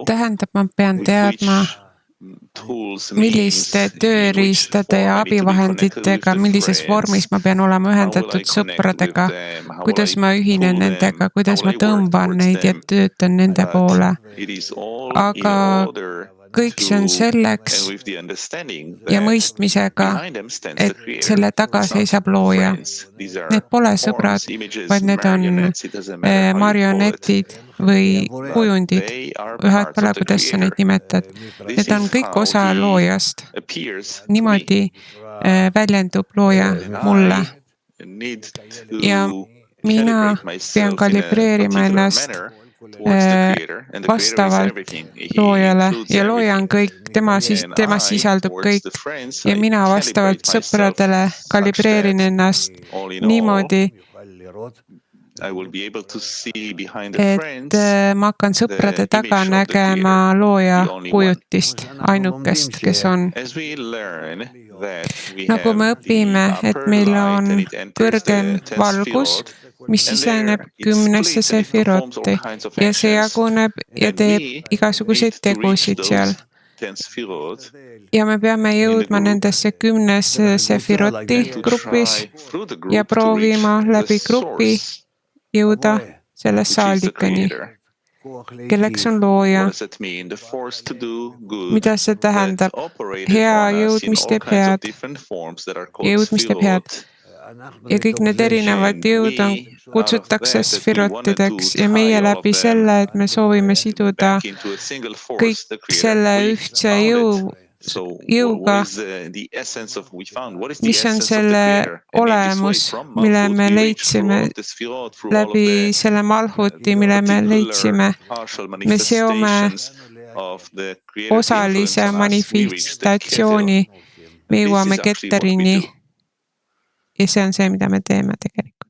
tähendab, ma pean teadma, milliste tööriistade ja abivahenditega, millises vormis ma pean olema ühendatud sõpradega, kuidas ma ühinen nendega, kuidas ma tõmban neid ja töötan nende poole. Aga kõik see on selleks ja mõistmisega, et selle taga seisab looja. Need pole sõbrad, vaid need on marionetid või kujundid, ühed pole, kuidas sa neid nimetad. Need on kõik osa loojast. Niimoodi väljendub looja mulle. Ja mina pean kalibreerima ennast vastavalt loojale ja looja on kõik, temas sisaldub kõik ja mina vastavalt sõpradele kalibreerin ennast niimoodi, et ma hakkan sõprade taga nägema looja kujutist, ainukest, kes on. Nagu me õpime, et meil on kõrgem valgus, mis siseneb 10 sefirotti ja see jaguneb ja teeb igasuguseid tegusid seal. Ja me peame jõudma nendesse 10 sefiroti grupis ja proovima läbi grupi jõuda selle saalikani, kelleks on looja. Mida see tähendab? Hea jõud, mis teeb head. Jõud, mis teeb head. Ja kõik need erinevad jõud kutsutakse sfirottideks ja meie läbi selle, et me soovime siduda kõik selle ühtse jõuga, mis on selle olemus, mille me leidsime läbi selle malhuti, mille me leidsime. Me seome osalise manifestatsiooni, me jõuame ketterini ja see on see, mida me teeme tegelikult.